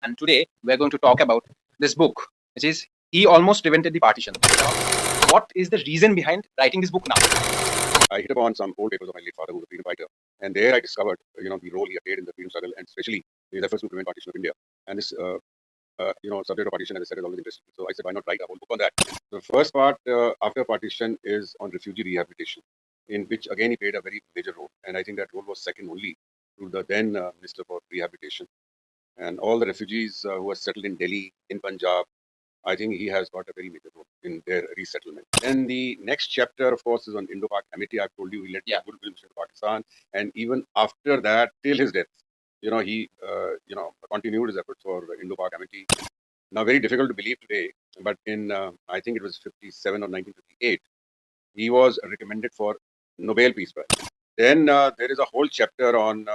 and today we're going to talk about this book, which is He Almost Prevented the Partition. What is the reason behind writing this book now? I hit upon some old papers of my late father, who was a freedom fighter, and there I discovered, the role he had played in the freedom struggle, and especially his efforts to prevent partition of India. And this, subject of partition, as I said, is always interesting. So I said, why not write a whole book on that? The first part after partition is on refugee rehabilitation, in which again he played a very major role, and I think that role was second only to the then Minister for Rehabilitation, and all the refugees who were settled in Delhi, in Punjab. I think he has got a very major role in their resettlement. Then the next chapter, of course, is on Indo-Pak amity. I've told you he led the goodwill mission to Pakistan, and even after that, till his death, he continued his efforts for Indo-Pak amity. Now, very difficult to believe today, but in I think it was 57 or 1958, he was recommended for Nobel Peace Prize. Then there is a whole chapter on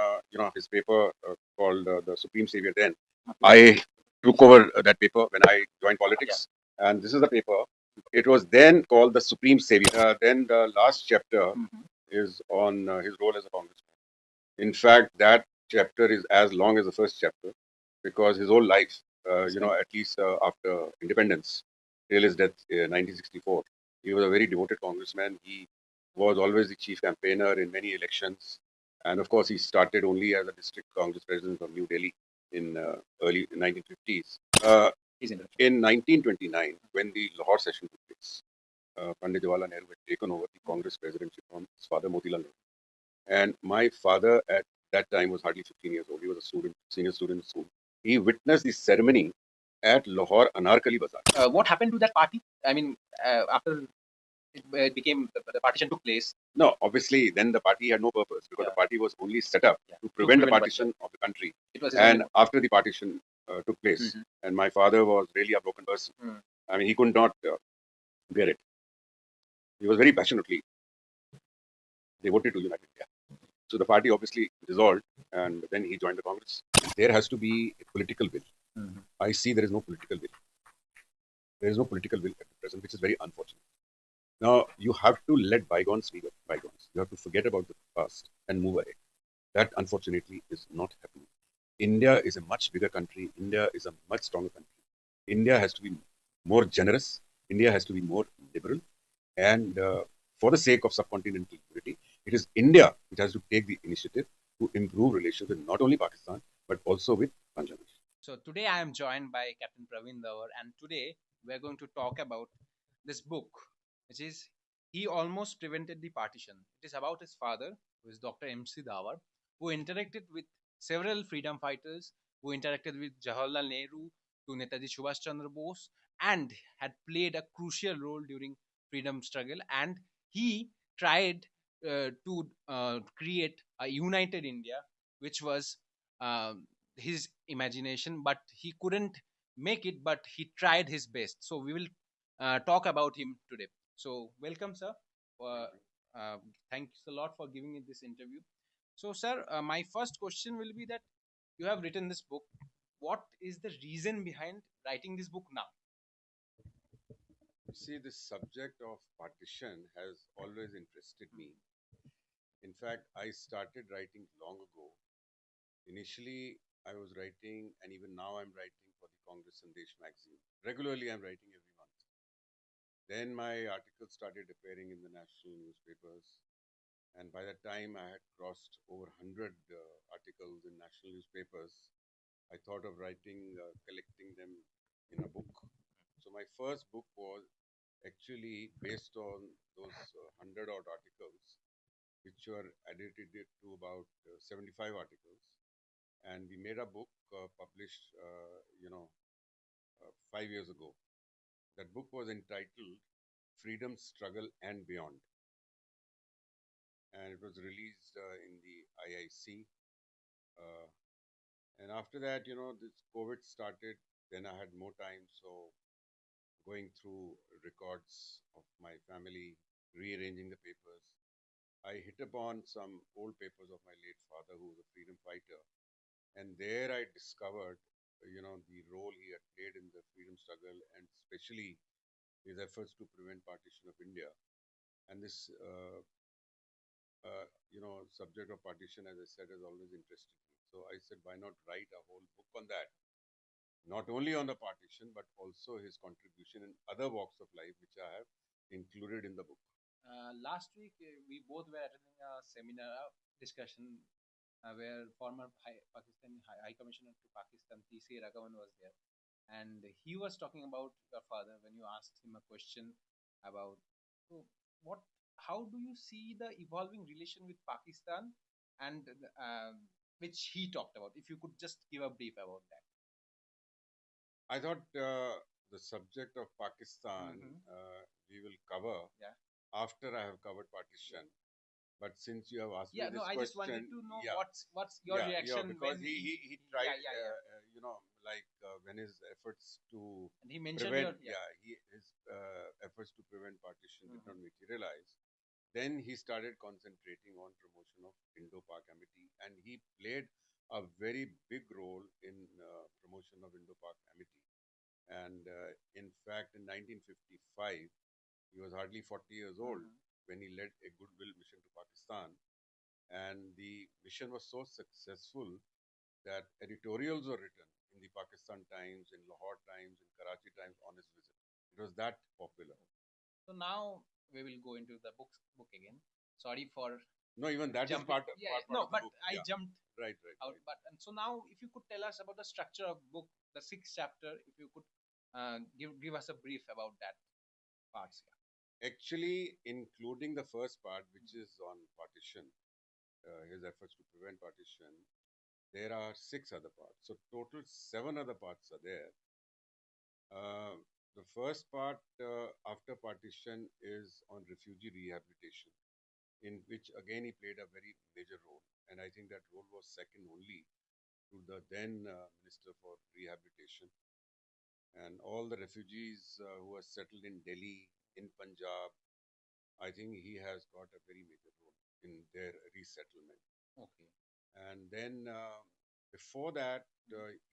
his paper called The Supreme Savior. Then I took over that paper when I joined politics, and this is the paper. It was then called The Supreme Savior. Then the last chapter is on his role as a congressman. In fact, that chapter is as long as the first chapter, because his whole life, at least after independence, till his death in 1964, he was a very devoted congressman. He was always the chief campaigner in many elections. And of course, he started only as a district Congress president of New Delhi in early 1950s. In 1929, when the Lahore session took place, Pandit Jawaharlal Nehru had taken over the Congress presidency from his father, Motilal Nehru. And my father at that time was hardly 15 years old. He was a student, senior student in school. He witnessed the ceremony at Lahore Anarkali Bazaar. What happened to that party? I mean, after it became the partition took place. No, obviously, then the party had no purpose, because the party was only set up to prevent the partition of the country. It was And after the partition took place, and my father was really a broken person. I mean, he could not bear it. He was very passionately devoted to unite India. So the party obviously dissolved, and then he joined the Congress. There has to be a political will. I see there is no political will. There is no political will at the present, which is very unfortunate. Now, you have to let bygones be bygones. You have to forget about the past and move ahead. That, unfortunately, is not happening. India is a much bigger country. India is a much stronger country. India has to be more generous. India has to be more liberal. And for the sake of subcontinental unity, it is India which has to take the initiative to improve relations with not only Pakistan, but also with Bangladesh. So today I am joined by Captain Praveen Davar, and today we are going to talk about this book, which is He Almost Prevented the Partition. It is about his father, who is Dr. M.C. Davar, who interacted with several freedom fighters, who interacted with Jawaharlal Nehru to Netaji Subhash Chandra Bose, and had played a crucial role during freedom struggle. And he tried to create a united India, which was his imagination, but he couldn't make it, but he tried his best. So we will talk about him today. So welcome, sir. uh, Thanks a lot for giving me this interview. So sir, my first question will be that you have written this book. What is the reason behind writing this book now? See, this subject of partition has always interested me. In fact, I started writing long ago. Initially, I was writing, and even now I'm writing for the Congress Sandesh magazine. Regularly, I'm writing every month. Then my articles started appearing in the national newspapers, and by that time, I had crossed over 100 articles in national newspapers. I thought of writing, collecting them in a book. So my first book was actually based on those 100 odd articles, which were edited to about 75 articles. And we made a book published, 5 years ago. That book was entitled Freedom, Struggle, and Beyond. And it was released in the IIC. Uh, and after that, this COVID started. Then I had more time. So going through records of my family, rearranging the papers, I hit upon some old papers of my late father, who was a freedom fighter. And there I discovered, the role he had played in the freedom struggle, and especially his efforts to prevent partition of India. And this, subject of partition, as I said, has always interested me. So I said, why not write a whole book on that? not only on the partition, but also his contribution in other walks of life, which I have included in the book. Last week, we both were attending a seminar discussion where former Pakistan High Commissioner to Pakistan, T.C. Raghavan, was there, and he was talking about your father when you asked him a question about, so what, how do you see the evolving relation with Pakistan, and which he talked about. If you could just give a brief about that. I thought the subject of Pakistan we will cover Yeah. after I have covered partition. But since you have asked me Yeah, this no, I question, just wanted to know yeah, what's your reaction because when he tried, yeah. you know, like when his efforts to And he mentioned prevent, your his efforts to prevent partition did not materialize. Then he started concentrating on promotion of Indo-Pak amity, and he played a very big role in promotion of Indo-Pak amity. And in fact, in 1955, he was hardly 40 years old when he led a goodwill mission to Pakistan. And the mission was so successful that editorials were written in the Pakistan Times, in Lahore Times, in Karachi Times on his visit. It was that popular. So now we will go into the book again. Sorry for no, even that is part of no, the but book. I jumped right out. right. But and so now, if you could tell us about the structure of book, the sixth chapter, if you could give us a brief about that parts. Yeah. Actually, including the first part, which is on partition, his efforts to prevent partition, there are 6 other parts. So total 7 other parts are there. The first part after partition is on refugee rehabilitation, in which again he played a very major role. And I think that role was second only to the then Minister for Rehabilitation. And all the refugees who are settled in Delhi, in Punjab, I think he has got a very major role in their resettlement. Okay. And then before that,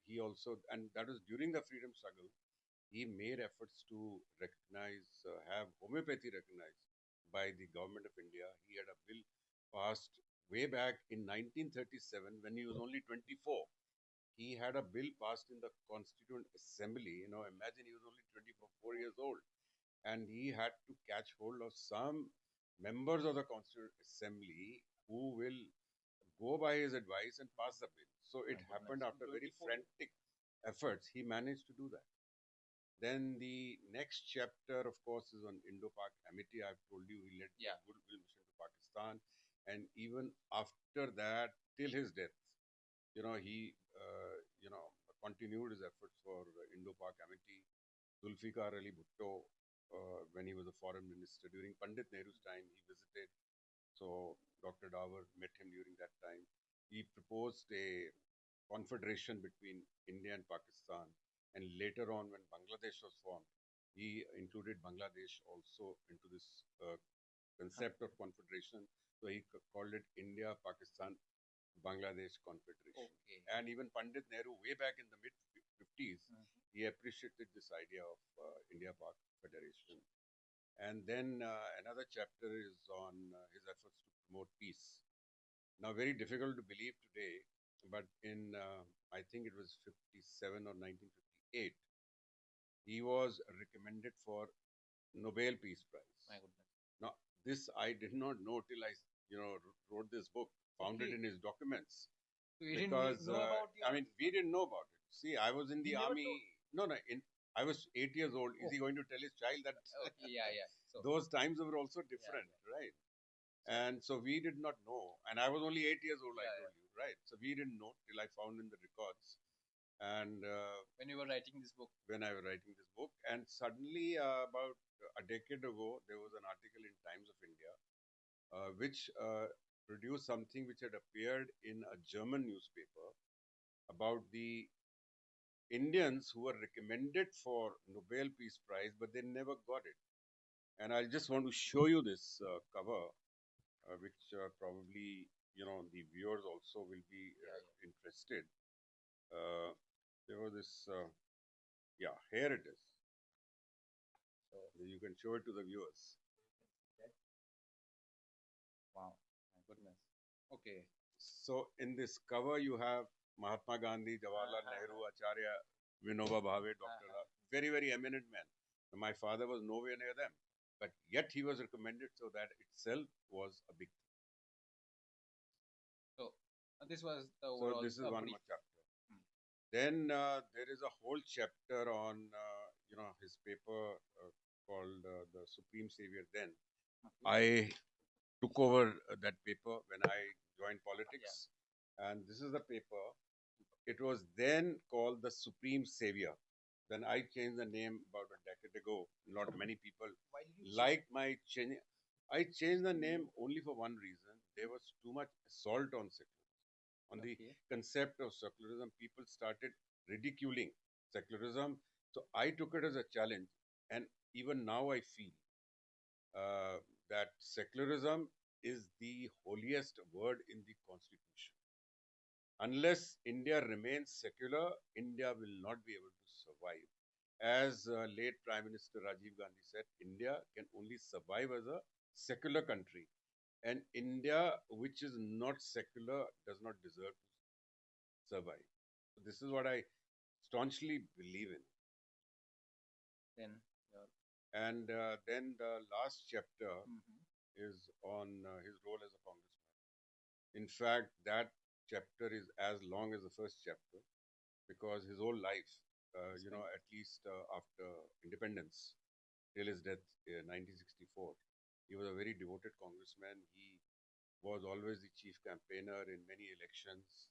he also, and that was during the freedom struggle, he made efforts to recognize, have homeopathy recognized by the government of India. He had a bill passed way back in 1937 when he was only 24. He had a bill passed in the Constituent Assembly. You know, imagine he was only 24 years old. And he had to catch hold of some members of the Constituent Assembly who will go by his advice and pass the bill. So it happened after very frantic efforts. He managed to do that. Then the next chapter, of course, is on Indo-Pak amity. I've told you he led the goodwill mission to Pakistan, and even after that, till his death, he continued his efforts for Indo-Pak amity. Zulfikar Ali Bhutto, when he was a foreign minister during Pandit Nehru's time, he visited. So Dr. Davar met him during that time. He proposed a confederation between India and Pakistan. And later on, when Bangladesh was formed, he included Bangladesh also into this concept of confederation. So he called it India, Pakistan, Bangladesh Confederation. Okay. And even Pandit Nehru, way back in the mid-50s, he appreciated this idea of India-Pak Federation. And then another chapter is on his efforts to promote peace. Now, very difficult to believe today, but in, I think it was 57 or 1958, he was recommended for Nobel Peace Prize. My goodness. Now, this I did not know till I, wrote this book, found it in his documents. So you didn't know about I mean, we didn't know about it. See, I was in the army. No, I was 8 years old. Is he going to tell his child that? Okay, yeah. So, those times were also different, right? And so we did not know. And I was only 8 years old, I told you, right? So we didn't know till I found in the records. And when you were writing this book? When I was writing this book. And suddenly, about a decade ago, there was an article in Times of India, which produced something which had appeared in a German newspaper about the Indians who were recommended for Nobel Peace Prize, but they never got it. And I just want to show you this cover, which probably, the viewers also will be interested. There was this, here it is. So you can show it to the viewers. Wow, my goodness. Okay. So in this cover, you have Mahatma Gandhi, Jawaharlal Nehru, Acharya Vinoba Bhave, Dr. Very, very eminent man. My father was nowhere near them, but yet he was recommended, so that itself was a big thing. So this was the So overall this is one brief. more chapter. Hmm. Then there is a whole chapter on his paper called The Supreme Savior. Then Okay. I took over that paper when I joined politics, and this is the paper. It was then called The Supreme Savior. Then I changed the name about a decade ago. Not many people Why did you like my change. I changed the name only for one reason. There was too much assault on secularism, on the Okay. concept of secularism. People started ridiculing secularism. So I took it as a challenge. And even now I feel uh, that secularism is the holiest word in the constitution. Unless India remains secular, India will not be able to survive. As late Prime Minister Rajiv Gandhi said, India can only survive as a secular country. And India, which is not secular, does not deserve to survive. So this is what I staunchly believe in. Then your And then the last chapter Mhm. is on his role as a congressman. In fact, that chapter is as long as the first chapter because his whole life, at least after independence, till his death in 1964, he was a very devoted congressman. He was always the chief campaigner in many elections.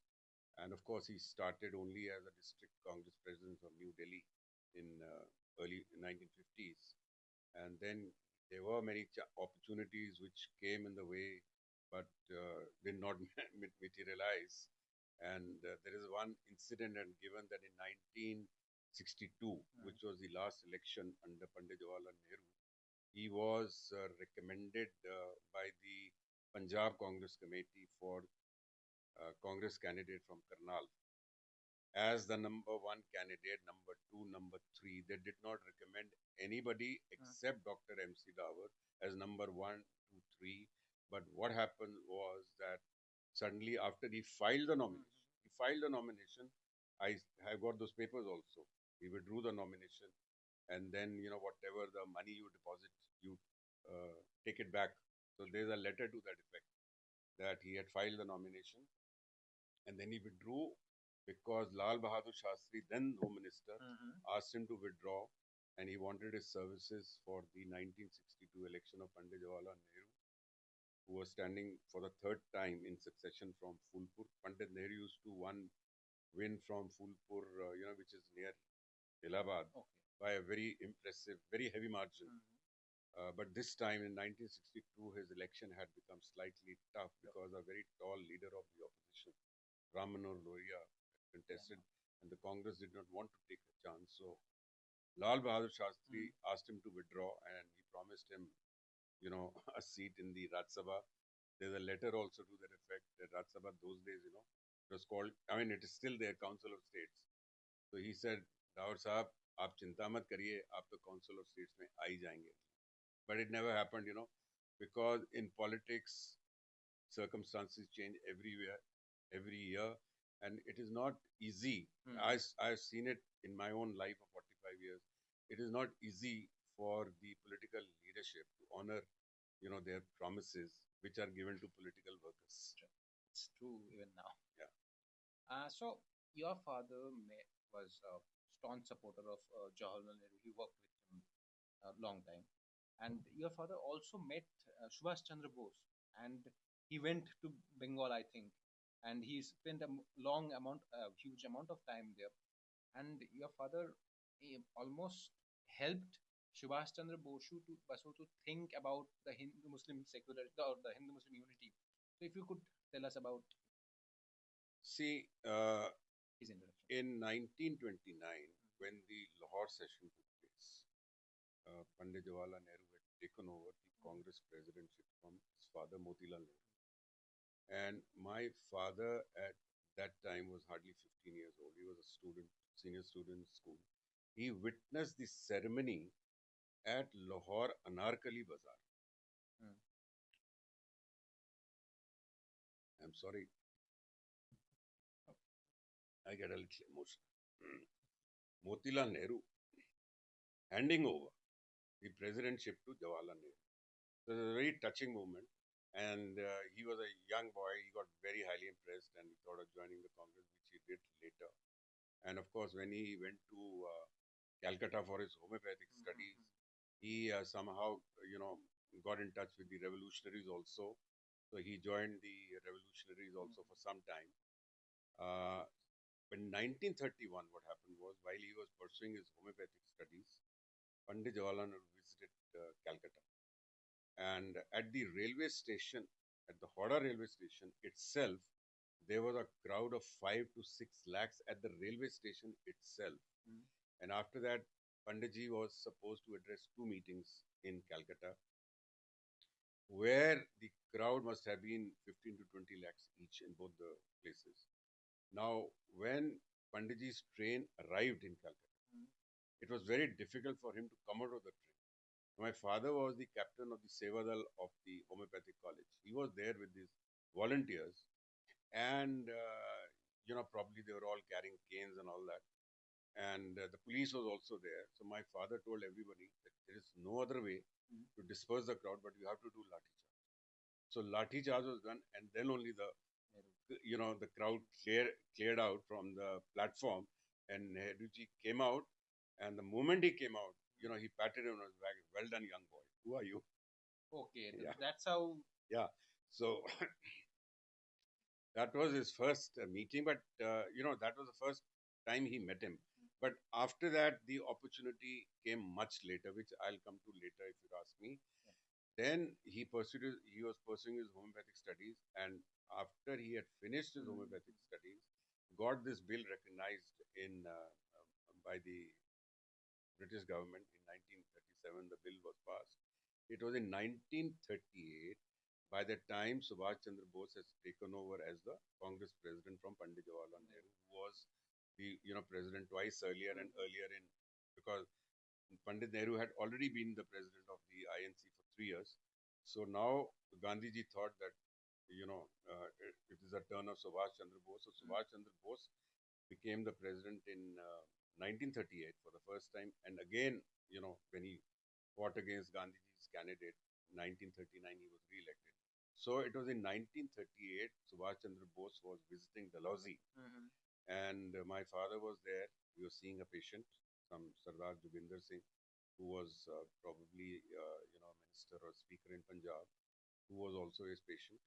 And of course, he started only as a district Congress president of New Delhi in early 1950s. And then there were many opportunities which came in the way, but did not materialize. And there is one incident, and given that in 1962, which was the last election under Pandit Jawaharlal Nehru, he was recommended by the Punjab Congress Committee for Congress candidate from Karnal as the number one candidate, number two, number three. They did not recommend anybody except Dr. MC Davar as number one, two, three. But what happened was that suddenly, after he filed the nomination. I got those papers also. He withdrew the nomination, and then whatever the money you deposit, you take it back. So there's a letter to that effect that he had filed the nomination and then he withdrew because Lal Bahadur Shastri, then Home Minister, asked him to withdraw and he wanted his services for the 1962 election of Pandit Jawaharlal Nehru, who was standing for the third time in succession from Phulpur. Pandit Nehru used to win from Phulpur, which is near Allahabad, by a very impressive, very heavy margin. But this time in 1962, his election had become slightly tough because a very tall leader of the opposition, Ram Manohar Lohia, contested, and the Congress did not want to take a chance. So Lal Bahadur Shastri asked him to withdraw, and he promised him, a seat in the Rajya Sabha. There's a letter also to that effect. That Rajya Sabha those days, it was called. I mean, it is still there, Council of States. So he said, Davar Sahab, आप चिंता मत करिए, आप तो Council of States में आ ही जाएंगे. But it never happened, because in politics, circumstances change everywhere, every year, and it is not easy. I've seen it in my own life of 45 years. It is not easy for the political leadership to honor, their promises which are given to political workers. It's true even now. Yeah. So your father was a staunch supporter of Jawaharlal Nehru. He worked with him a long time, and your father also met Subhash Chandra Bose, and he went to Bengal, I think, and he spent a huge amount of time there. And your father almost helped Subhash Chandra Basu to think about the Hindu Muslim secular or the Hindu Muslim unity. So if you could tell us about See, his introduction. in 1929, when the Lahore session took place, Pandit Jawaharlal Nehru had taken over the Congress presidency from his father Motilal Nehru. And my father at that time was hardly 15 years old. He was a student, senior student in school. He witnessed the ceremony at Lahore Anarkali Bazaar. I'm sorry. I get a little emotional. Motilal Nehru handing over the presidentship to Jawaharlal Nehru. So it was a very touching moment. And he was a young boy. He got very highly impressed and he thought of joining the Congress, which he did later. And of course, when he went to Calcutta for his homeopathic studies, he somehow, got in touch with the revolutionaries also. So he joined the revolutionaries also for some time. Uh, but in 1931, what happened was, while he was pursuing his homeopathic studies, Pandit Jawaharlal Nehru visited Calcutta. And at the railway station, at the Howrah railway station itself, there was a crowd of 5 to 6 lakhs at the railway station itself. And after that, Panditji was supposed to address two meetings in Calcutta, where the crowd must have been 15 to 20 lakhs each in both the places. Now, when Panditji's train arrived in Calcutta, it was very difficult for him to come out of the train. My father was the captain of the Sevadal of the homeopathic college. He was there with his volunteers, and probably they were all carrying canes and all that. And the police was also there. So my father told everybody that there is no other way to disperse the crowd, but you have to do lathi charge. So lathi charge was done, and then only the crowd cleared out from the platform, and Nehruji came out. And the moment he came out, he patted him on his back. Well done, young boy. Who are you? Okay, Yeah. that's how. Yeah. So that was his first meeting, but that was the first time he met him. But after that, the opportunity came much later, which I'll come to later if you ask me. Then he was pursuing his homeopathic studies, and after he had finished his homeopathic studies, got this bill recognized by the British government in 1937. The bill was passed. It was in 1938. By the time Subhash Chandra Bose has taken over as the Congress president from Pandit Jawaharlal Nehru, who was the president twice earlier, and earlier in, because Pandit Nehru had already been the president of the INC for 3 years. So now Gandhiji thought that it is a turn of Subhash Chandra Bose. So Subhash Chandra Bose became the president in 1938 for the first time, and again, when he fought against Gandhiji's candidate, 1939 he was re-elected. So it was in 1938 Subhash Chandra Bose was visiting Dalhousie, and my father was there. We were seeing a patient, some Sardar Joginder Singh, who was probably minister or speaker in Punjab, who was also his patient.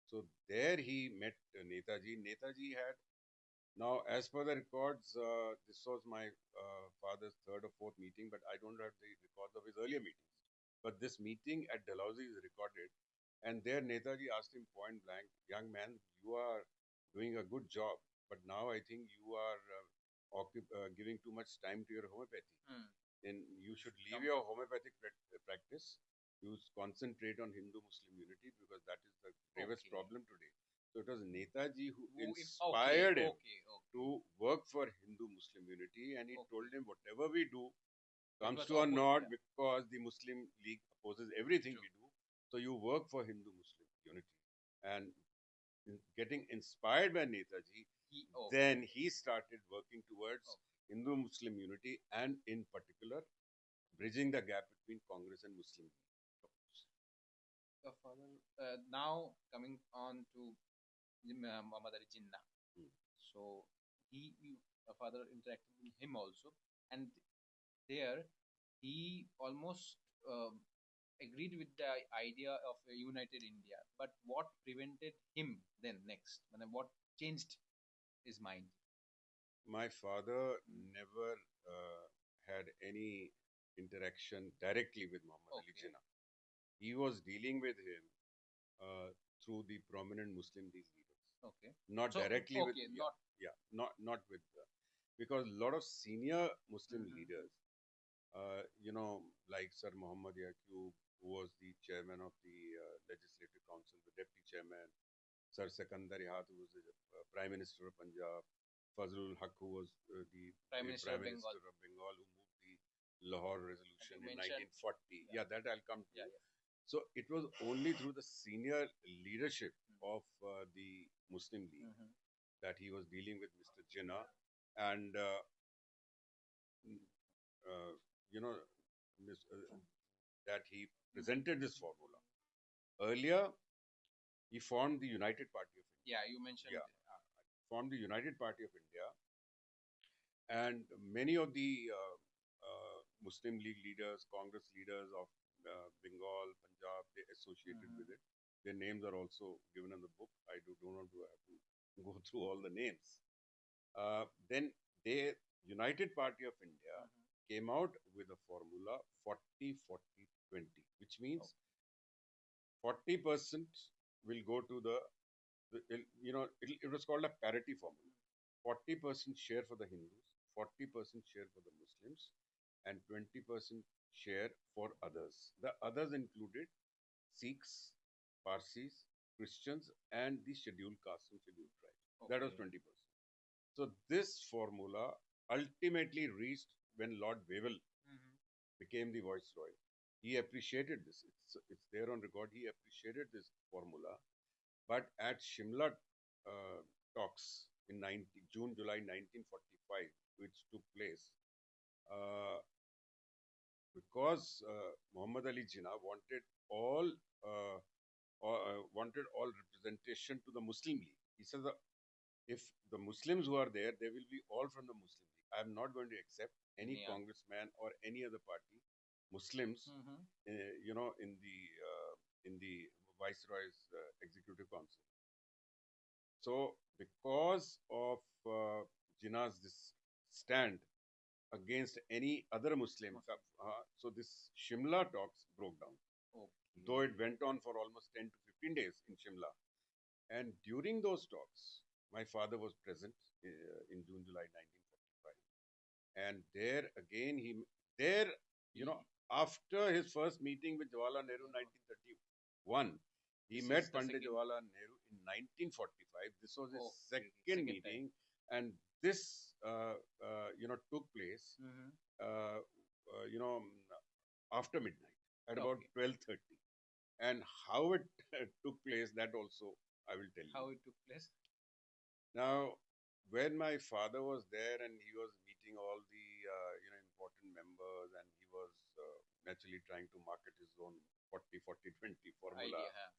So there he met Netaji. Netaji had, now, as per the records, this was my father's third or fourth meeting, but I don't have the records of his earlier meetings. But this meeting at Dalhousie is recorded, and there Netaji asked him point blank, "Young man, you are doing a good job, but now I think you are giving too much time to your homeopathy. Then you should leave your homeopathic practice. You concentrate on Hindu-Muslim unity, because that is the gravest problem today." So it was Netaji who inspired him to work for Hindu-Muslim unity, and he told him, whatever we do comes to a nod, because the Muslim League opposes everything we do. So you work for Hindu-Muslim unity. And getting inspired by Netaji, then he started working towards Hindu-Muslim unity, and in particular, bridging the gap between Congress and Muslim League. Now coming on to Muhammad Ali Jinnah. So your father interacted with him also, and there he almost agreed with the idea of a united India. But what prevented him then next? What changed his mind? My father never had any interaction directly with Muhammad Ali Jinnah. He was dealing with him through the prominent Muslim League leaders. Not directly with, not with, because a lot of senior Muslim leaders, like Sir Muhammad Yaqub, who was the chairman of the Legislative Council, the deputy chairman, Sir Sekandar Yat, who was the Prime Minister of Punjab, Fazlul Haq, who was the Prime Minister of Bengal, who moved the Lahore Resolution in 1940. Yeah, that I'll come to. So it was only through the senior leadership of the Muslim League that he was dealing with Mr. Jinnah. And you know, that he presented this formula. Earlier, he formed the United Party of India. Yeah, you mentioned. Yeah, formed the United Party of India, and many of the Muslim League leaders, Congress leaders of Bengal, Punjab, they associated with it. Their names are also given in the book. I do not have to go through all the names. Then the United Party of India came out with a formula 40-40-20, which means 40% will go to it was called a parity formula. 40% share for the Hindus, 40% share for the Muslims, and 20% share for others. The others included Sikhs, Parsis, Christians, and the scheduled castes and scheduled tribes. Okay. That was 20%. So this formula ultimately reached when Lord Wavell became the viceroy. He appreciated this. It's there on record. He appreciated this formula. But at Shimla talks in June, July 1945, which took place, because Muhammad Ali Jinnah wanted all representation to the Muslim League. He says that if the Muslims who are there, they will be all from the Muslim League. I am not going to accept any congressman or any other party, Muslims, in the Viceroy's Executive Council. So, because of Jinnah's this stand against any other Muslim, so this Shimla talks broke down. Okay. Though it went on for almost 10 to 15 days in Shimla. And during those talks, my father was present in June, July 1945. And there again, after his first meeting with Jawaharlal Nehru in 1931, he met Pandit Jawaharlal Nehru in 1945. This was his second meeting, and this, took place, after midnight at about 12:30. And how it took place, that also I will tell you. How it took place? Now, when my father was there and he was meeting all the important members, and he was naturally trying to market his own 40-40-20 formula. Idea.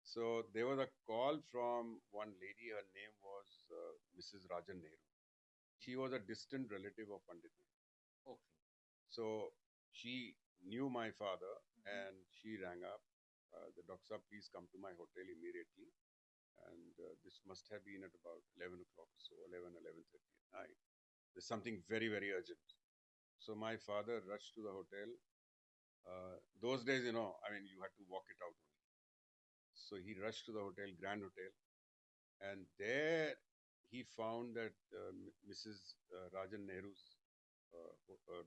So there was a call from one lady. Her name was Mrs. Rajan Nehru. She was a distant relative of Pandit Nehru. Okay. So she knew my father, and she rang up. The doctor, please come to my hotel immediately. And this must have been at about 11 o'clock, so 11:30 at night. There's something very, very urgent. So my father rushed to the hotel. Those days, you had to walk it out only. So he rushed to the hotel, Grand Hotel, and there he found that Mrs. Rajan Nehru's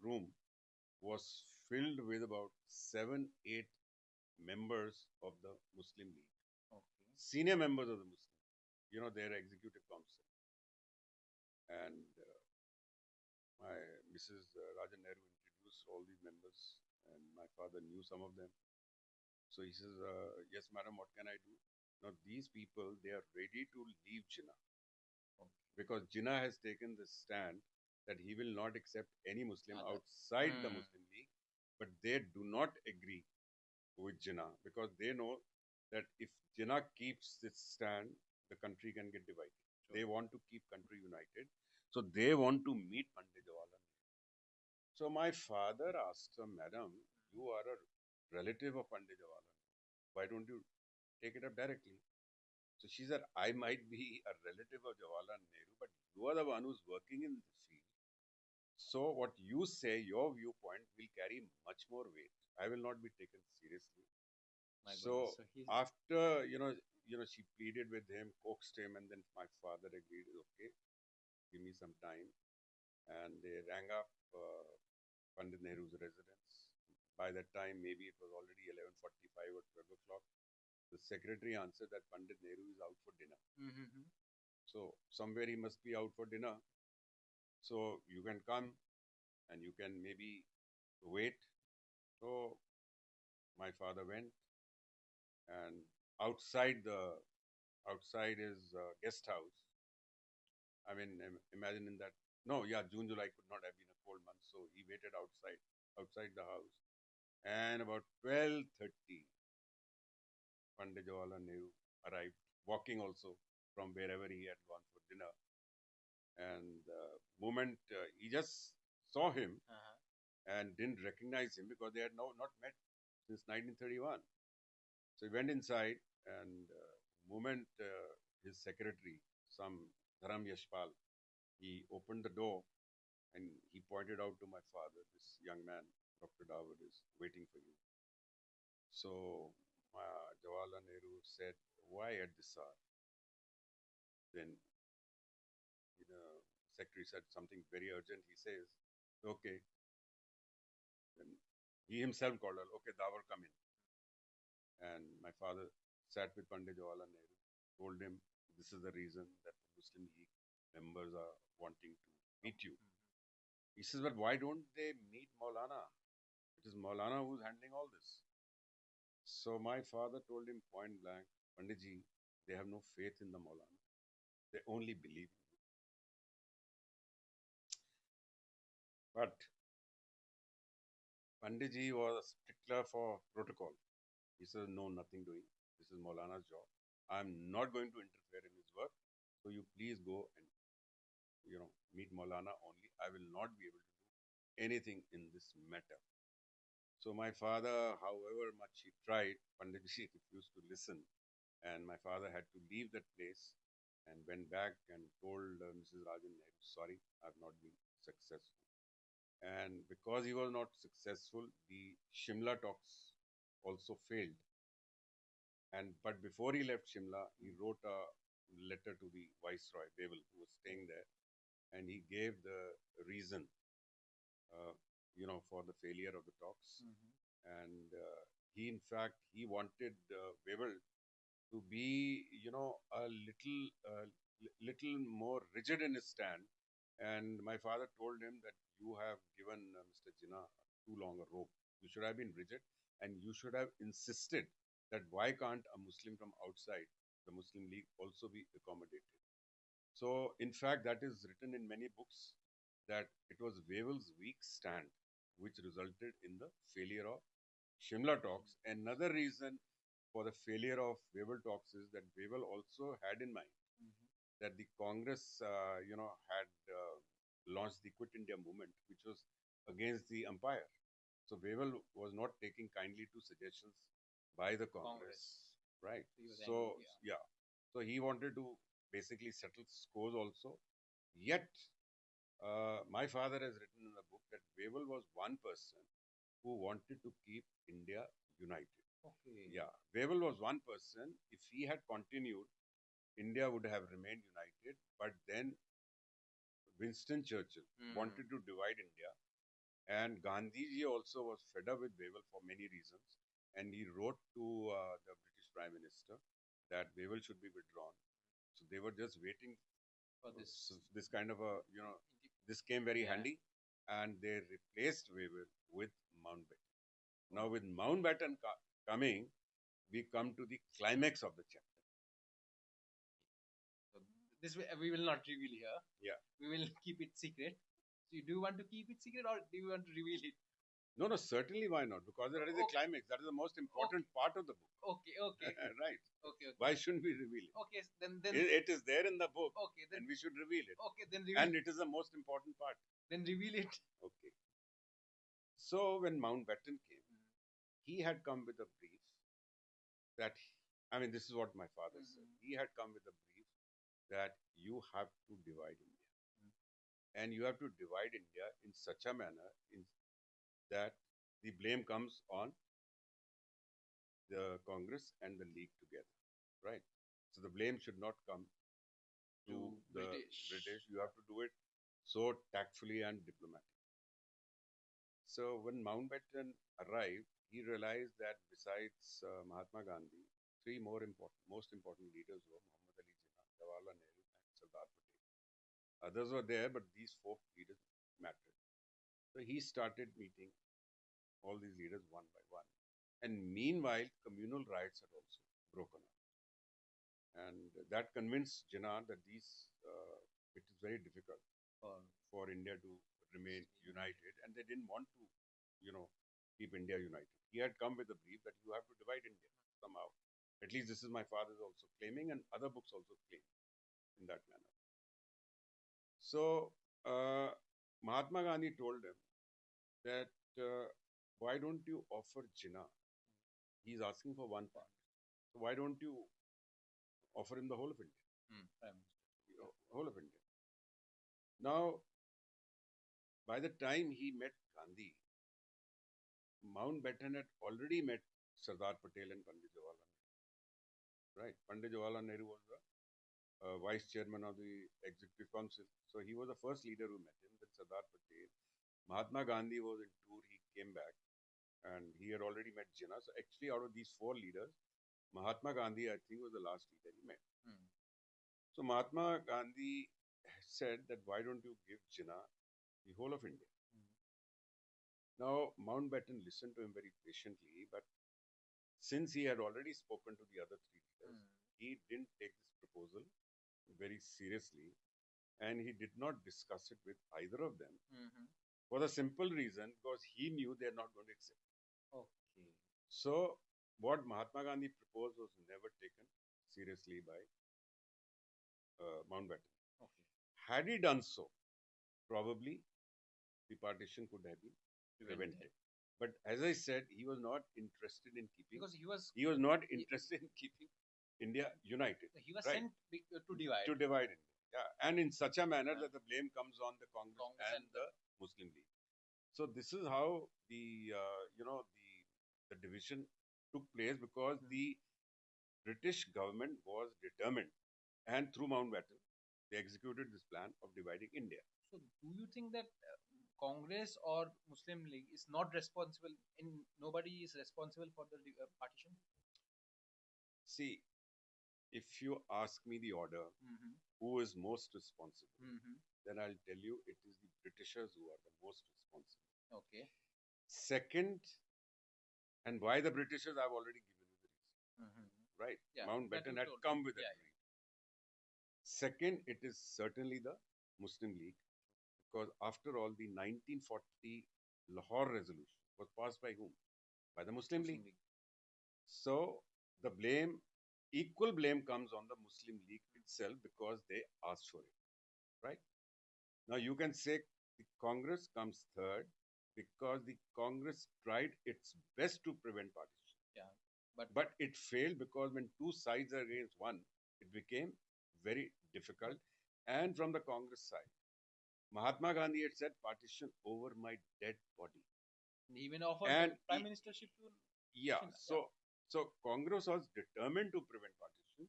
room was filled with about 7-8 members of the Muslim League. Okay. Senior members of the Muslim League, their executive council. And my Mrs. Rajan Nehru introduced all these members, and my father knew some of them. So he says, yes, madam, what can I do? Now, these people, they are ready to leave Jinnah. Okay. Because Jinnah has taken the stand that he will not accept any Muslim outside the Muslim League, but they do not agree with Jinnah, because they know that if Jinnah keeps this stand, the country can get divided. Sure. They want to keep country united. So they want to meet Pandit Jawaharlal Nehru. So my father asked her, madam, you are a relative of Pandit Jawaharlal Nehru. Why don't you take it up directly? So she said, I might be a relative of Jawaharlal Nehru, but you are the one who's working in this field. So what you say, your viewpoint will carry much more weight. I will not be taken seriously. So after, she pleaded with him, coaxed him, and then my father agreed, okay, give me some time. And they rang up Pandit Nehru's residence. By that time, maybe it was already 11:45 or 12 o'clock. The secretary answered that Pandit Nehru is out for dinner. So somewhere he must be out for dinner. So you can come and you can maybe wait. So my father went, and outside his guest house. I mean, imagine in that. No, yeah, June, July could not have been a cold month. So he waited outside the house. And about 12:30, Pandit Jawaharlal Nehru arrived, walking also from wherever he had gone for dinner. And the moment he just saw him and didn't recognize him because they had not met since 1931. So he went inside, and moment his secretary, some Dharam Yashpal, he opened the door and he pointed out to my father, this young man, Dr. Davar, is waiting for you. So Jawaharlal Nehru said, why at this hour? Then the secretary said something very urgent. He says, okay. Then he himself called her, okay, Davar, come in. And my father sat with Pandit Jawaharlal Nehru, told him, this is the reason that the Muslim League members are wanting to meet you. He says, but why don't they meet Maulana? It is Maulana who's handling all this. So my father told him point blank, Panditji, they have no faith in the Maulana. They only believe in you. But Panditji was a stickler for protocol. He says, no, nothing doing. This is Maulana's job. I'm not going to interfere in his work. So you please go and, meet Maulana only. I will not be able to do anything in this matter. So my father, however much he tried, Panditji refused to listen. And my father had to leave that place and went back and told Mrs. Rajan Nehru, sorry, I've not been successful. And because he was not successful, the Shimla talks also failed. But before he left Shimla, he wrote a letter to the Viceroy, Bevel, who was staying there, and he gave the reason, for the failure of the talks. And he wanted Bevel to be, a little more rigid in his stand. And my father told him that you have given Mr. Jinnah too long a rope. You should have been rigid, and you should have insisted that why can't a Muslim from outside the Muslim League also be accommodated. So, in fact, that is written in many books that it was Wavell's weak stand which resulted in the failure of Shimla talks. Another reason for the failure of Wavell talks is that Wavell also had in mind that the Congress, had launched the Quit India movement, which was against the empire. So Wavell was not taking kindly to suggestions by the Congress. Right. So, yeah. So he wanted to basically settle scores also. Yet, my father has written in a book that Wavell was one person who wanted to keep India united. Okay. Yeah. Wavell was one person. If he had continued, India would have remained united. But then Winston Churchill wanted to divide India. And Gandhiji also was fed up with Wavell for many reasons. And he wrote to the British Prime Minister that Wavell should be withdrawn. So they were just waiting for this kind of a, this came very handy. And they replaced Wavell with Mountbatten. Now with Mountbatten coming, we come to the climax of the chapter. So this we will not reveal here. Yeah. We will keep it secret. So do you want to keep it secret or do you want to reveal it? No, certainly why not? Because that is the climax. That is the most important part of the book. Okay. Right. Okay. Why shouldn't we reveal it? Okay, then it is there in the book. Okay, then and we should reveal it. Okay, then reveal. And it is the most important part. Then reveal it. Okay. So when Mountbatten came, he had come with a brief that, this is what my father said. He had come with a brief that you have to divide India. And you have to divide India in such a manner that the blame comes on the Congress and the League together. Right? So the blame should not come to the British. You have to do it so tactfully and diplomatically. So when Mountbatten arrived, he realized that besides Mahatma Gandhi, three most important leaders were Muhammad Ali Jinnah, Jawaharlal Nehru, and Sardar Patel. Others were there, but these four leaders mattered. So he started meeting all these leaders one by one. And meanwhile, communal riots had also broken out. And that convinced Jinnah that it is very difficult for India to remain united, and they didn't want to, you know, keep India united. He had come with a brief that you have to divide India somehow. At least this is my father's also claiming, and other books also claim in that manner. So Mahatma Gandhi told him that why don't you offer Jinnah? He's asking for one part. So why don't you offer him the whole of India? Prime Minister. Whole of India. Now, by the time he met Gandhi, Mountbatten had already met Sardar Patel and Pandit Jawaharlal Nehru. Right? Pandit Jawaharlal Nehru was the vice chairman of the executive council. So he was the first leader who met him. Then Sardar Patel. Mahatma Gandhi was in tour. He came back and he had already met Jinnah. So actually, out of these four leaders, Mahatma Gandhi, I think, was the last leader he met. So Mahatma Gandhi said that why don't you give Jinnah the whole of India? Now, Mountbatten listened to him very patiently, but since he had already spoken to the other three leaders, he didn't take this proposal very seriously, and he did not discuss it with either of them for the simple reason because he knew they are not going to accept it. Okay. So, what Mahatma Gandhi proposed was never taken seriously by Mountbatten. Okay. Had he done so, probably the partition could have been prevented. But as I said, he was not interested in keeping. Because he was not interested in keeping India united. He was right? sent to divide. To divide India. Yeah, and in such a manner that the blame comes on the Congress and the Muslim League. So this is how the the division took place because the British government was determined, and through Mountbatten, they executed this plan of dividing India. So, do you think that Congress or Muslim League is not responsible? Nobody is responsible for the partition. See, if you ask me the order, who is most responsible, then I'll tell you it is the Britishers who are the most responsible. Okay. Second, and why the Britishers, I've already given you the reason. Right? Yeah, Mountbatten had come with a brief. Second, it is certainly the Muslim League because after all, the 1940 Lahore resolution was passed by whom? By the Muslim League. So the blame, equal blame comes on the Muslim League itself because they asked for it. Right? Now you can say the Congress comes third because the Congress tried its best to prevent partition. Yeah. But it failed because when two sides are against one, it became very difficult. And from the Congress side, Mahatma Gandhi had said partition over my dead body. Even offered prime ministership to. Yeah. So Congress was determined to prevent partition,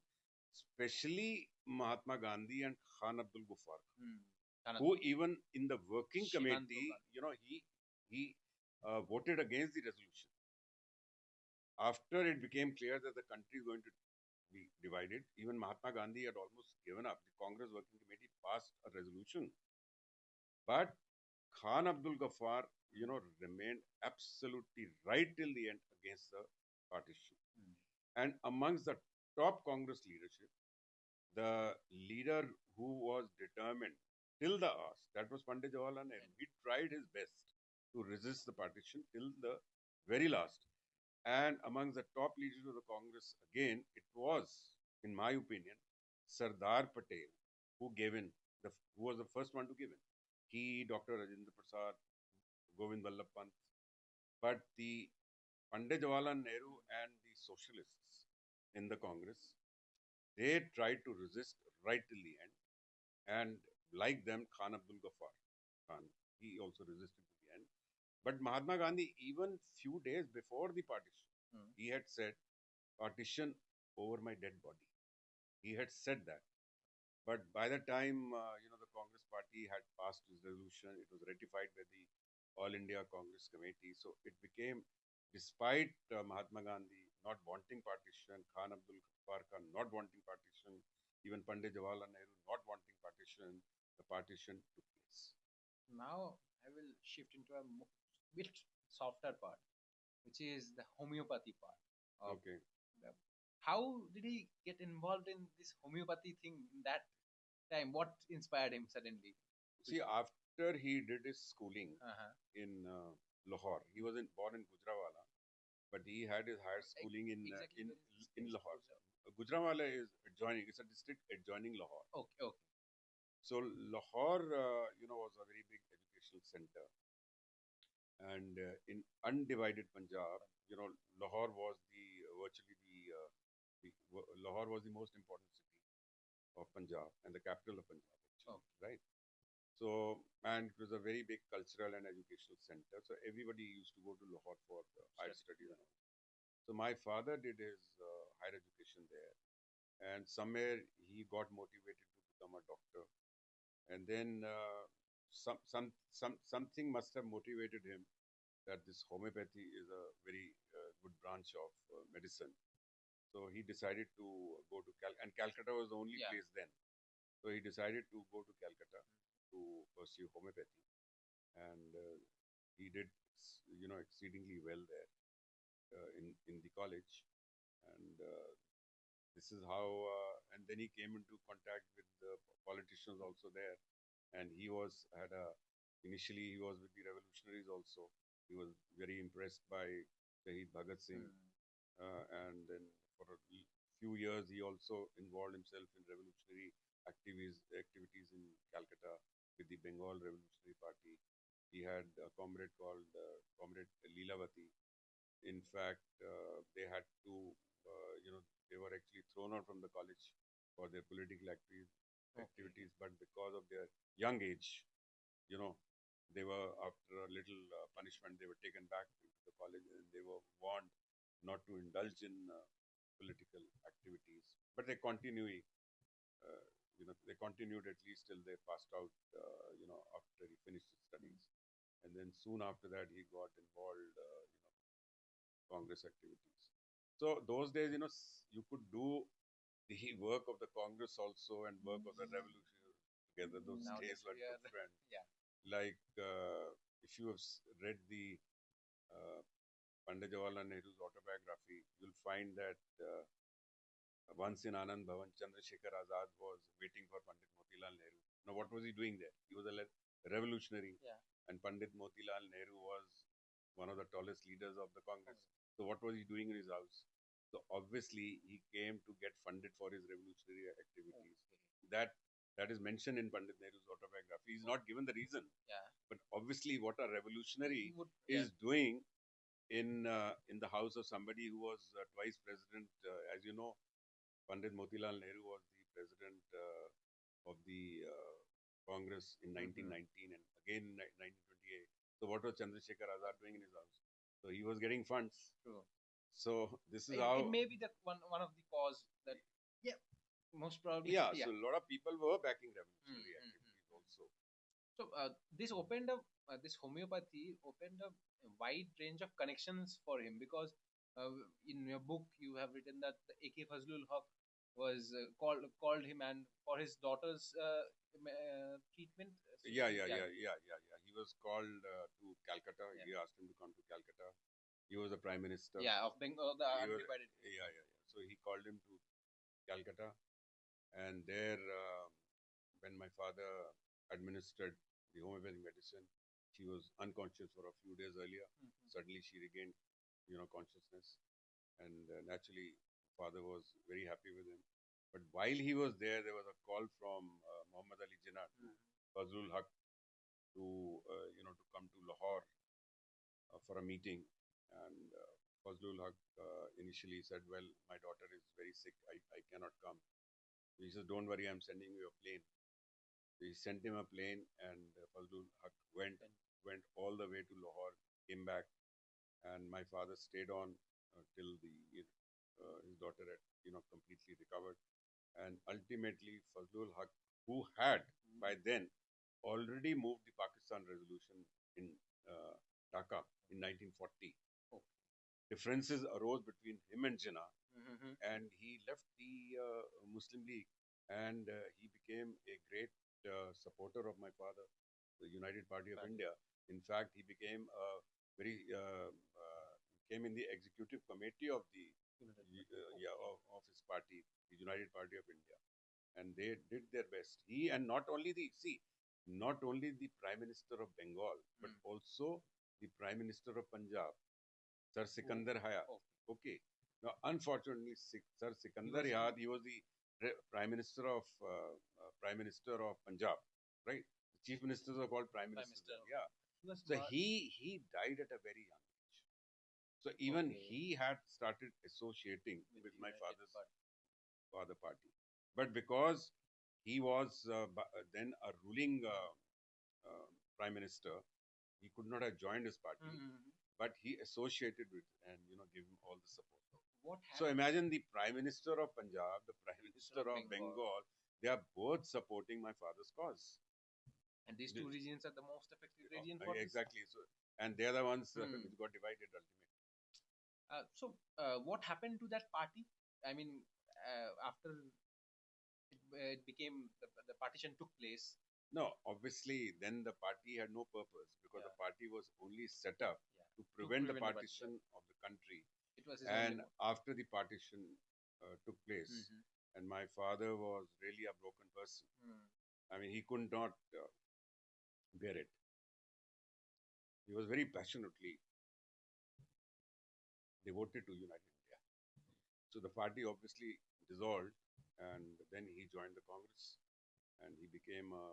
especially Mahatma Gandhi and Khan Abdul Ghaffar, who even in the working committee, he voted against the resolution. After it became clear that the country is going to be divided, even Mahatma Gandhi had almost given up. The Congress Working Committee passed a resolution. But Khan Abdul Ghaffar, remained absolutely right till the end against the partition. And amongst the top Congress leadership, the leader who was determined till the last, that was Pandit Jawaharlal Nehru. He tried his best to resist the partition till the very last. And amongst the top leaders of the Congress, again, it was, in my opinion, Sardar Patel who gave in, who was the first one to give in. He, Dr. Rajendra Prasad, Govind Vallabh Pant. But the Pandit Jawaharlal Nehru and the socialists in the Congress, they tried to resist right till the end. And like them, Khan Abdul Ghaffar Khan, he also resisted to the end. But Mahatma Gandhi, even few days before the partition, he had said, partition over my dead body. He had said that. But by the time, the Congress party had passed this resolution, it was ratified by the All India Congress Committee. So it became, despite Mahatma Gandhi not wanting partition, Khan Abdul Ghaffar Khan not wanting partition, even Pandit Jawaharlal Nehru not wanting partition, the partition took place. Now I will shift into a bit softer part, which is the homeopathy part. Okay. How did he get involved in this homeopathy thing in that time? What inspired him suddenly? See, after he did his schooling Uh-huh. in Lahore, he was born in Gujranwala, but he had his higher schooling Exactly where is this in place? Lahore. Gujranwala is adjoining. It's a district adjoining Lahore. Okay, okay. So Lahore, was a very big educational center, and in undivided Punjab, Lahore was the virtually Lahore was the most important city of Punjab and the capital of Punjab, actually, Okay. right? So, and it was a very big cultural and educational center. So everybody used to go to Lahore for higher studies and all. So my father did his higher education there, and somewhere he got motivated to become a doctor, and then something must have motivated him that this homeopathy is a very good branch of medicine. So he decided to go to and Calcutta was the only Yeah. place then. So he decided to go to Calcutta to pursue homeopathy, and he did, exceedingly well there in the college, and this is how. And then he came into contact with the politicians also there, and he was had a initially he was with the revolutionaries also. He was very impressed by Shahid Bhagat Singh, and then for a few years he also involved himself in revolutionary activities in Calcutta with the Bengal Revolutionary Party. He had a comrade called Comrade Leelavati. In fact, they had to, they were actually thrown out from the college for their political activities, but because of their young age, you know, they were, after a little punishment, they were taken back to the college and they were warned not to indulge in political activities. But uh, they continued at least till they passed out, after he finished his studies. And then soon after that, he got involved, Congress activities. So those days, you could do the work of the Congress also and work of the revolution together. Those days Nowadays were we are different. yeah. Like if you have read the Pandit Jawaharlal Nehru's autobiography, you'll find that once in Anand Bhavan, Chandrasekhar Azad was waiting for Pandit Motilal Nehru. Now, what was he doing there? He was a revolutionary, Yeah. and Pandit Motilal Nehru was one of the tallest leaders of the Congress. So, what was he doing in his house? So, obviously, he came to get funded for his revolutionary activities. That is mentioned in Pandit Nehru's autobiography. He's not given the reason, Yeah. but obviously, what a revolutionary Would is doing in the house of somebody who was twice president. As you know, Pandit Motilal Nehru was the president of the Congress in 1919 and again in 1928. So what was Chandrasekhar Azad doing in his house? So he was getting funds. True. So this is It, how. it may be the one of the cause that yeah, most probably Yeah. So a lot of people were backing revolutionary activities also. So this opened up this homeopathy opened up a wide range of connections for him because in your book you have written that the A.K. Fazlul Haq was called him and for his daughter's treatment. Yeah. He was called to Calcutta. Yeah. He asked him to come to Calcutta. He was the prime minister. Yeah, of Bengal, the He was, undivided. yeah. So he called him to Calcutta, and there, when my father administered the homeopathic medicine, she was unconscious for a few days earlier. Suddenly, she regained, consciousness, and naturally, father was very happy with him. But while he was there was a call from Muhammad Ali Jinnah to Fazlul Haq to, to come to Lahore for a meeting. And Fazlul Haq initially said, "Well, my daughter is very sick. I cannot come." So he says, "Don't worry, I'm sending you a plane." So he sent him a plane, and Fazlul Haq went all the way to Lahore, came back, and my father stayed on till his daughter had completely recovered, and ultimately Fazlul Haq, who had by then already moved the Pakistan resolution in Dhaka in 1940. Differences arose between him and Jinnah, and he left the Muslim League, and he became a great supporter of my father, the United Party of India. In fact, he became very came in the executive committee of the of his party, the United Party of India, and they did their best. He and not only the not only the Prime Minister of Bengal, but also the Prime Minister of Punjab, Sir Sikandar Hayat. Oh, Okay. Now, unfortunately, Sir Sikandar was- Hayat, he was the Prime Minister of Punjab, right? The Chief Ministers are called Prime Prime Ministers. Minister. Yeah. He was So he died at a very young age. So even Okay. he had started associating with my United father's Party. father party, but because he was then a ruling prime minister, he could not have joined his party, but he associated with and gave him all the support. What So happened? imagine the Prime Minister of Punjab, the Prime Minister of Bengal. Bengal, they are both supporting my father's cause. And these two regions are the most affected region Oh, for this. exactly. So, and they are the ones Hmm. which got divided ultimately. What happened to that party? I mean, after it became the partition took place. No, obviously, then the party had no purpose because the party was only set up to prevent the prevent the partition of the country. It was his And only. after the partition took place, and my father was really a broken person. I mean, he could not bear it. He was very passionately devoted to United India. So the party obviously dissolved, and then he joined the Congress, and he became a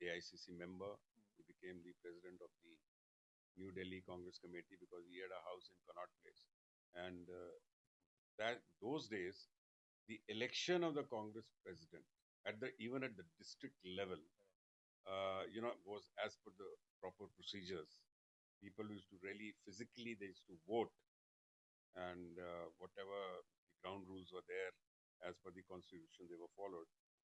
AICC member. He became the president of the New Delhi Congress Committee because he had a house in Connaught Place. And that those days, the election of the Congress president even at the district level, was as per the proper procedures. People used to really physically they used to vote, and whatever the ground rules were there as per the constitution, they were followed.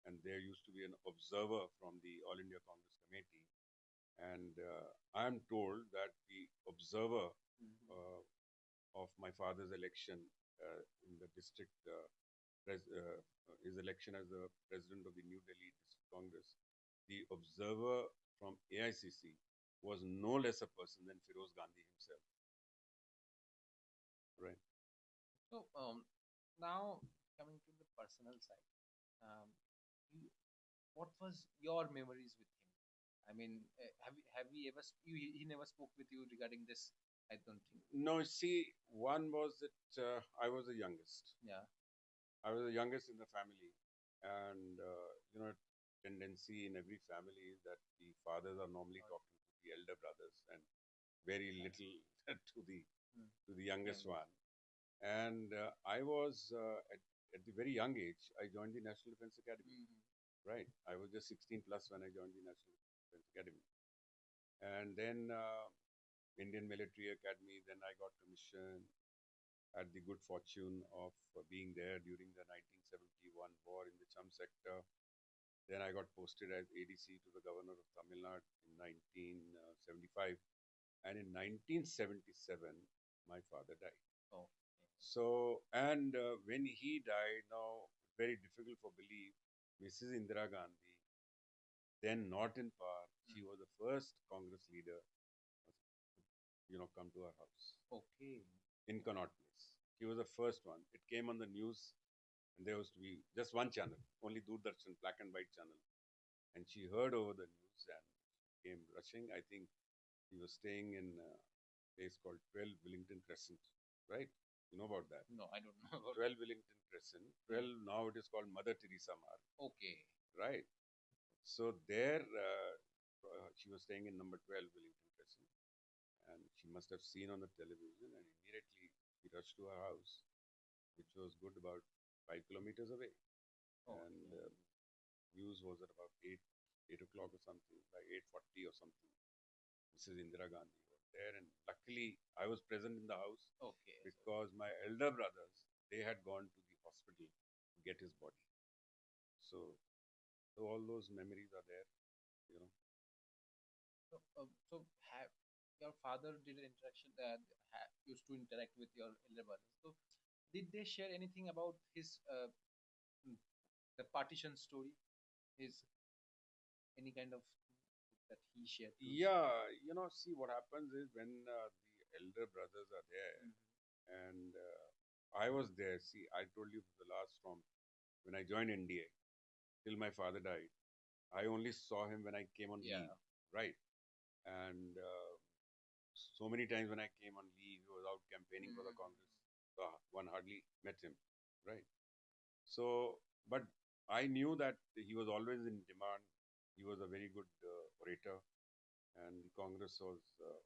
And there used to be an observer from the All India Congress Committee. And I am told that the observer of my father's election in the district, his election as the president of the New Delhi District Congress, the observer from AICC was no less a person than Firoz Gandhi himself. Right. So now coming to the personal side, um, what was your memories with him? I mean, have we ever he never spoke with you regarding this? I don't think. No, see, one was that I was the youngest. Yeah. I was the youngest in the family, and tendency in every family is that the fathers are normally talking to the elder brothers and very little to the youngest one. And I was at the very young age, I joined the National Defense Academy. Right, I was just 16 plus when I joined the National Defense Academy, and then Indian Military Academy. Then I got commissioned. Had the good fortune of being there during the 1971 war in the Cham sector. Then I got posted as ADC to the governor of Tamil Nadu in 1975. And in 1977, my father died. Oh. So, and when he died, now very difficult for belief, Mrs. Indira Gandhi, then not in power, she was the first Congress leader, come to our house. Okay. In Connaught Place. She was the first one. It came on the news, and there was to be just one channel, only Doordarshan, black and white channel. And she heard over the news and came rushing. I think he was staying in a place called 12 Wellington Crescent, right? You know about that? No, I don't know about 12 Wellington Crescent. 12, now it is called Mother Teresa Marg. Okay. Right. So there, she was staying in number 12 Wellington Crescent. And she must have seen on the television, and immediately she rushed to her house, which was good about 5 kilometers away. And news was at about 8 o'clock or something, by 8:40 or something. Mrs. Indira Gandhi was there, and luckily I was present in the house. Okay. Because my elder brothers, they had gone to the hospital to get his body. So all those memories are there, So have your father did an interaction used to interact with your elder brother. So did they share anything about his the partition story? His any kind of that he shared? Yeah, see what happens is when the elder brothers are there, and I was there. See, I told you the last from when I joined NDA till my father died. I only saw him when I came on Yeah. leave, right? And so many times when I came on leave, he was out campaigning for the Mm. Congress. So one hardly met him, right? So, but I knew that he was always in demand. He was a very good orator, and the Congress was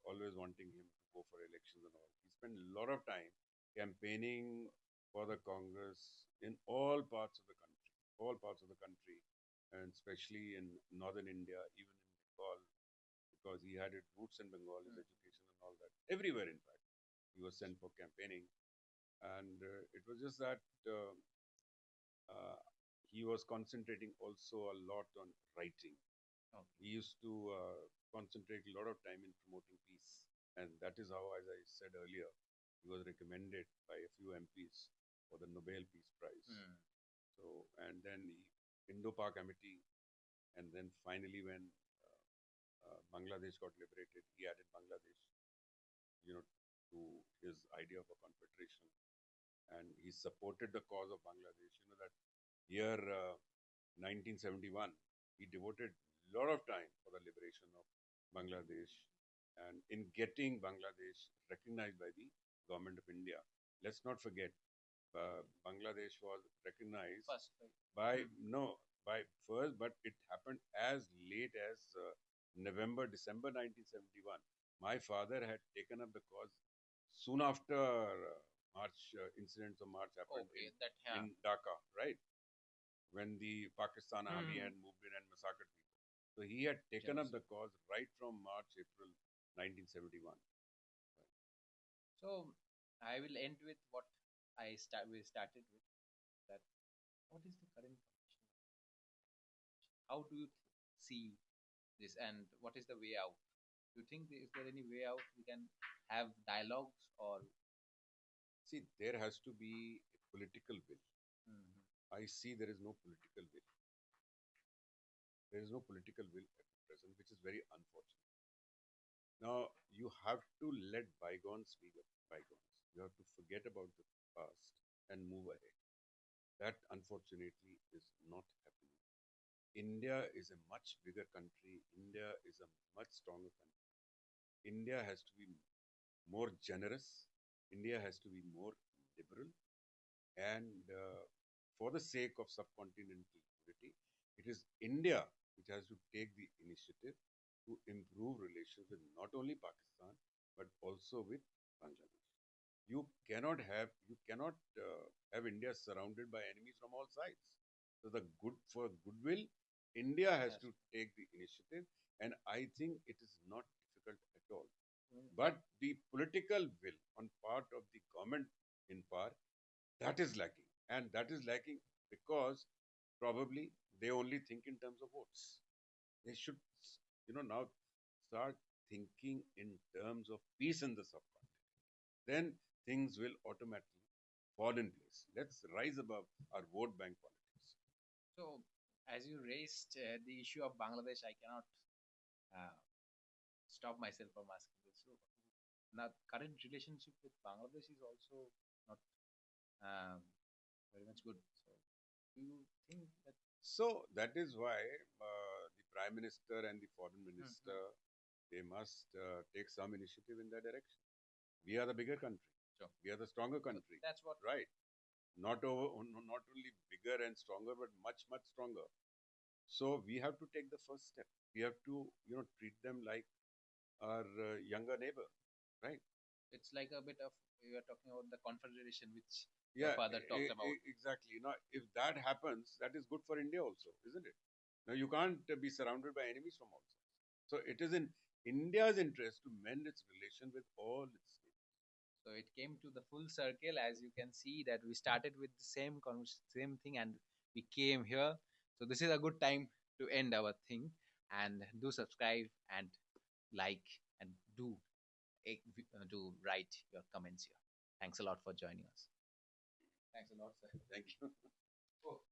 always wanting him to go for elections and all. He spent a lot of time campaigning for the Congress in all parts of the country, and especially in northern India, even in Bengal, because he had his roots in Bengal, his Mm. education and all that. Everywhere, in fact, he was sent for campaigning, and it was just that. Uh, he was concentrating also a lot on writing. Okay. He used to concentrate a lot of time in promoting peace. And that is how, as I said earlier, he was recommended by a few MPs for the Nobel Peace Prize. Mm. So, and then the Indo-Pak Amity, and then finally when Bangladesh got liberated, he added Bangladesh, to his idea of a confederation, and he supported the cause of Bangladesh. That year 1971, he devoted a lot of time for the liberation of Bangladesh and in getting Bangladesh recognized by the government of India. Let's not forget, Bangladesh was recognized First, right? by Mm. no by first, but it happened as late as November, December 1971. My father had taken up the cause soon after March incidents of March happened Okay, that yeah. in Dhaka, right? When the Pakistan army Mm. had moved in and massacred people. So he had taken up Jealousy. the cause right from March, April 1971. So I will end with what we started with, that what is the current condition? How do you see this, and what is the way out? Do you think is there any way out? We can have dialogues or See, there has to be a political will. Mhm. I see there is no political will. There is no political will at the present, which is very unfortunate. Now, you have to let bygones be bygones. You have to forget about the past and move ahead. That, unfortunately, is not happening. India is a much bigger country. India is a much stronger country. India has to be more generous. India has to be more liberal. And for the sake of subcontinental unity, it is India which has to take the initiative to improve relations with not only Pakistan but also with Bangladesh. You cannot have India surrounded by enemies from all sides. So the good for goodwill, India has yes. to take the initiative, and I think it is not difficult at all. Mm, But the political will on part of the government in power, that is lacking, and that is lacking because probably they only think in terms of votes. They should, now start thinking in terms of peace in the subcontinent. Then things will automatically fall in place. Let's rise above our vote bank politics. So, as you raised the issue of Bangladesh, I cannot uh, stop myself from asking this. So, now, current relationship with Bangladesh is also not um, very much good. So, do you think that? So that is why the Prime Minister and the Foreign Mhm. Minister, they must take some initiative in that direction. We are the bigger country. Sure. We are the stronger So country, that's what. right? Not only bigger and stronger, but much much stronger. So we have to take the first step. We have to treat them like our younger neighbor, right? It's like a bit of we were talking about the confederation which your Yeah, father talked about. exactly. Now, if that happens, that is good for India also, isn't it? Now, you can't be surrounded by enemies from all sides. So it is in India's interest to mend its relation with all its neighbors. So it came to the full circle, as you can see that we started with the same thing and we came here. So this is a good time to end our thing, and do subscribe and like and do write your comments here. Thanks a lot for joining us. Thanks a lot, sir. Thank you. Oh.